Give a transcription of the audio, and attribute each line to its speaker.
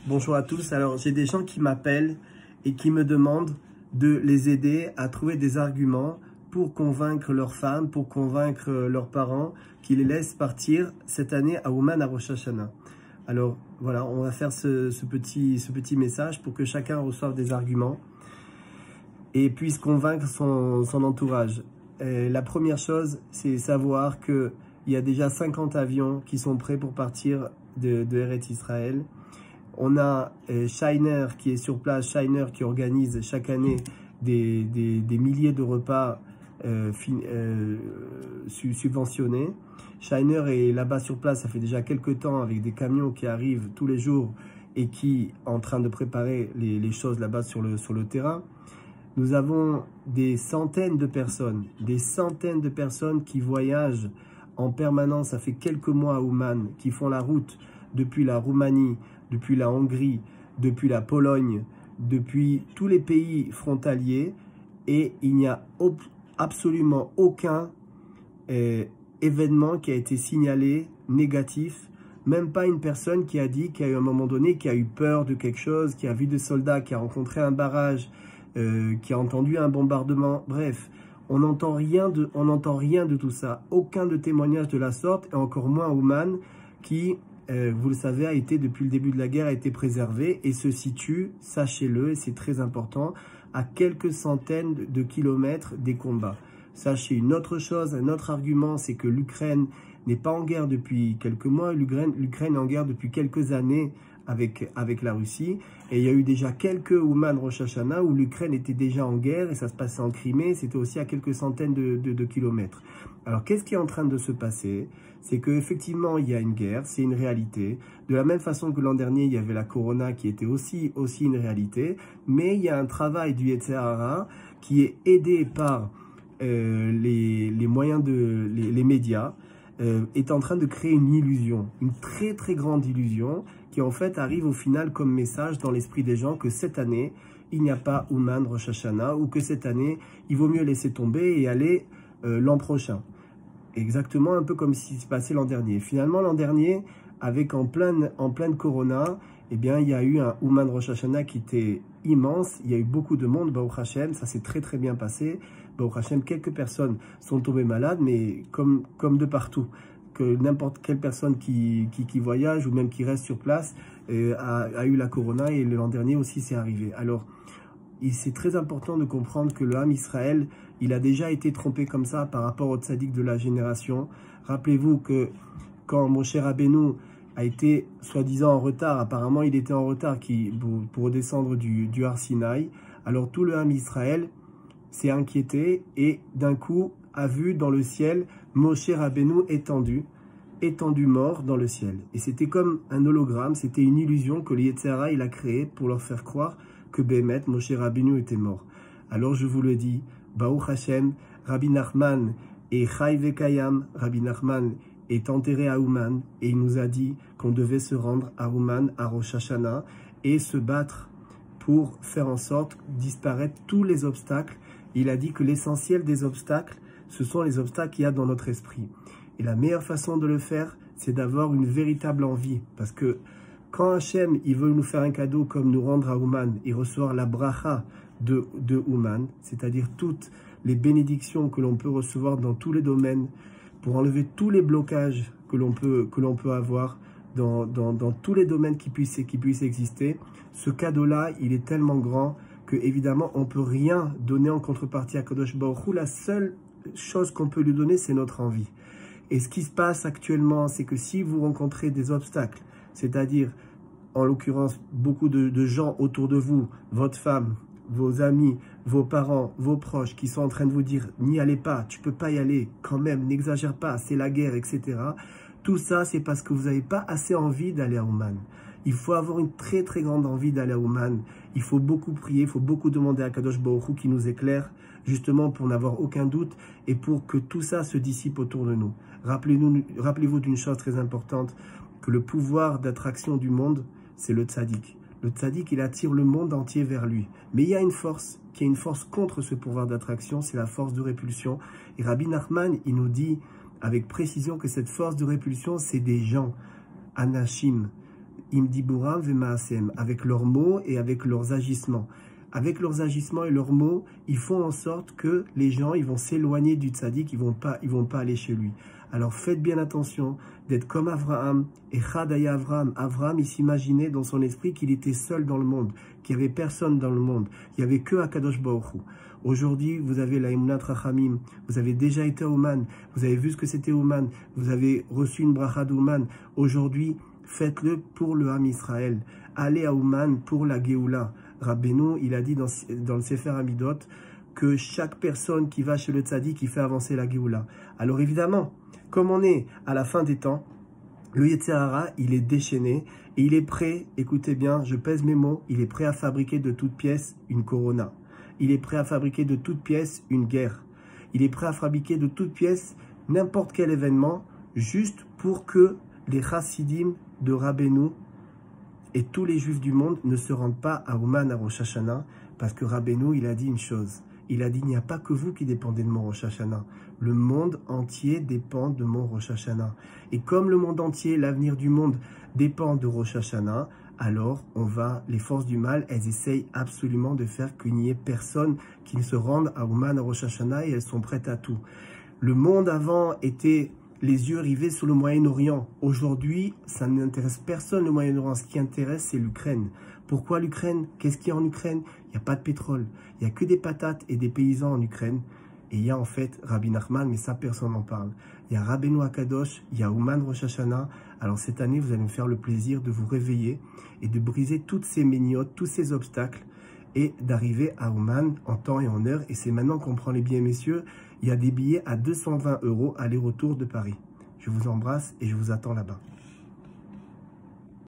Speaker 1: Bonjour à tous. Alors, j'ai des gens qui m'appellent et qui me demandent de les aider à trouver des arguments pour convaincre leurs femmes, pour convaincre leurs parents qui les laissent partir cette année à Ouman à Rosh Hashanah. Alors, voilà, on va faire ce petit message pour que chacun reçoive des arguments et puisse convaincre son entourage. La première chose, c'est savoir qu'il y a déjà 50 avions qui sont prêts pour partir de Eretz Israël. On a Shiner qui est sur place, Shiner qui organise chaque année des milliers de repas subventionnés. Shiner est là-bas sur place, ça fait déjà quelques temps avec des camions qui arrivent tous les jours et qui sont en train de préparer les choses là-bas sur le terrain. Nous avons des centaines de personnes qui voyagent en permanence. Ça fait quelques mois à Ouman, qui font la route depuis la Roumanie, depuis la Hongrie, depuis la Pologne, depuis tous les pays frontaliers, et il n'y a absolument aucun événement qui a été signalé négatif, même pas une personne qui a dit qu'il y a eu un moment donné, qui a eu peur de quelque chose, qui a vu des soldats, qui a rencontré un barrage, qui a entendu un bombardement. Bref, on n'entend rien de tout ça, aucun de témoignage de la sorte, et encore moins Ouman qui, vous le savez, a été depuis le début de la guerre, a été préservé et se situe, sachez-le, et c'est très important, à quelques centaines de kilomètres des combats. Sachez une autre chose, un autre argument, c'est que l'Ukraine n'est pas en guerre depuis quelques mois, l'Ukraine est en guerre depuis quelques années avec la Russie, et il y a eu déjà quelques Ouman Rosh Hashanah où l'Ukraine était déjà en guerre et ça se passait en Crimée, c'était aussi à quelques centaines de kilomètres. Alors qu'est-ce qui est en train de se passer? C'est qu'effectivement il y a une guerre, c'est une réalité. De la même façon que l'an dernier il y avait la Corona qui était aussi une réalité, mais il y a un travail du Yetzer Hara qui est aidé par les moyens les médias, est en train de créer une illusion, une très très grande illusion qui en fait arrive au final comme message dans l'esprit des gens que cette année il n'y a pas Ouman Rosh Hashanah, ou que cette année il vaut mieux laisser tomber et aller l'an prochain. Exactement un peu comme ce qui se passait l'an dernier. Finalement l'an dernier, avec en pleine Corona, eh bien il y a eu un Ouman Rosh Hashanah qui était immense, il y a eu beaucoup de monde, Baruch Hashem, ça s'est très très bien passé. Baruch Hashem, quelques personnes sont tombées malades, mais comme de partout, que n'importe quelle personne qui voyage ou même qui reste sur place a eu la Corona, et l'an dernier aussi c'est arrivé. Alors, c'est très important de comprendre que le Ham Israël, il a déjà été trompé comme ça par rapport au tzaddik de la génération. Rappelez-vous que quand Moshe Rabbeinu a été soi-disant en retard, apparemment il était en retard pour descendre du Har Sinaï, alors tout le Ham Israël s'est inquiété et d'un coup a vu dans le ciel Moshe Rabbeinu étendu mort dans le ciel. Et c'était comme un hologramme, c'était une illusion que le Yetzer Hara il a créée pour leur faire croire que Bémet, Moshe Rabbeinu était mort. Alors je vous le dis, Baruch Hashem, Rabbi Nachman et Chai Vekayam, Rabbi Nachman est enterré à Ouman et il nous a dit qu'on devait se rendre à Ouman, à Rosh Hashanah, et se battre pour faire en sorte de disparaître tous les obstacles. Il a dit que l'essentiel des obstacles, ce sont les obstacles qu'il y a dans notre esprit. Et la meilleure façon de le faire, c'est d'avoir une véritable envie. Parce que quand Hachem, il veut nous faire un cadeau comme nous rendre à Ouman et recevoir la bracha de Ouman, c'est-à-dire toutes les bénédictions que l'on peut recevoir dans tous les domaines, pour enlever tous les blocages que l'on peut avoir dans tous les domaines qui puissent exister, ce cadeau-là, il est tellement grand que évidemment on ne peut rien donner en contrepartie à Kadosh Baruch Hu. La seule chose qu'on peut lui donner, c'est notre envie. Et ce qui se passe actuellement, c'est que si vous rencontrez des obstacles, c'est-à-dire en l'occurrence beaucoup de gens autour de vous, votre femme, vos amis, vos parents, vos proches qui sont en train de vous dire « n'y allez pas, tu peux pas y aller, quand même, n'exagère pas, c'est la guerre, etc. » Tout ça, c'est parce que vous n'avez pas assez envie d'aller à Ouman. Il faut avoir une très très grande envie d'aller à Ouman. Il faut beaucoup prier, il faut beaucoup demander à Kadosh Baruch Hu qui nous éclaire, justement pour n'avoir aucun doute et pour que tout ça se dissipe autour de nous. Rappelez-vous d'une chose très importante, que le pouvoir d'attraction du monde, c'est le tzaddik. Le tzaddik, il attire le monde entier vers lui. Mais il y a une force, qui est une force contre ce pouvoir d'attraction, c'est la force de répulsion. Et Rabbi Nachman, il nous dit avec précision que cette force de répulsion, c'est des gens, anashim, imdiburam vemaasem, avec leurs mots et avec leurs agissements. Avec leurs agissements et leurs mots, ils font en sorte que les gens, ils vont s'éloigner du tzaddik, ils vont pas aller chez lui. Alors faites bien attention d'être comme Avraham. Et Chadaya Avraham. Avraham, il s'imaginait dans son esprit qu'il était seul dans le monde, qu'il n'y avait personne dans le monde, il n'y avait que Akadosh Baruch Hu. Aujourd'hui, vous avez la Emunat Rachamim, vous avez déjà été à Ouman, vous avez vu ce que c'était Ouman, vous avez reçu une bracha d'Ouman. Aujourd'hui, faites-le pour le Ham Israël. Allez à Ouman pour la Géoula. Rabbeinu, il a dit dans le Sefer Amidot que chaque personne qui va chez le tzaddik, qui fait avancer la Géoula. Alors évidemment, comme on est à la fin des temps, le Yetzer Hara, il est déchaîné et il est prêt, écoutez bien, je pèse mes mots, il est prêt à fabriquer de toutes pièces une corona. Il est prêt à fabriquer de toutes pièces une guerre. Il est prêt à fabriquer de toutes pièces n'importe quel événement, juste pour que les chassidim de Rabbeinu et tous les juifs du monde ne se rendent pas à Ouman, à Rosh Hashanah, parce que Rabbeinu, il a dit une chose. Il a dit, il n'y a pas que vous qui dépendez de mon Rosh Hashanah. Le monde entier dépend de mon Rosh Hashanah. Et comme le monde entier, l'avenir du monde dépend de Rosh Hashanah, alors les forces du mal, elles essayent absolument de faire qu'il n'y ait personne qui ne se rende à Ouman, à Rosh Hashanah, et elles sont prêtes à tout. Le monde avant était les yeux rivés sur le Moyen-Orient. Aujourd'hui, ça n'intéresse personne le Moyen-Orient. Ce qui intéresse, c'est l'Ukraine. Pourquoi l'Ukraine? Qu'est-ce qu'il y a en Ukraine? Il n'y a pas de pétrole. Il n'y a que des patates et des paysans en Ukraine. Et il y a en fait Rabbi Nachman, mais ça, personne n'en parle. Il y a Rabbeinu Akadosh, il y a Ouman Rosh Hashanah. Alors cette année, vous allez me faire le plaisir de vous réveiller et de briser toutes ces méniotes, tous ces obstacles et d'arriver à Ouman en temps et en heure. Et c'est maintenant qu'on prend les billets, messieurs. Il y a des billets à 220 € aller-retour de Paris. Je vous embrasse et je vous attends là-bas.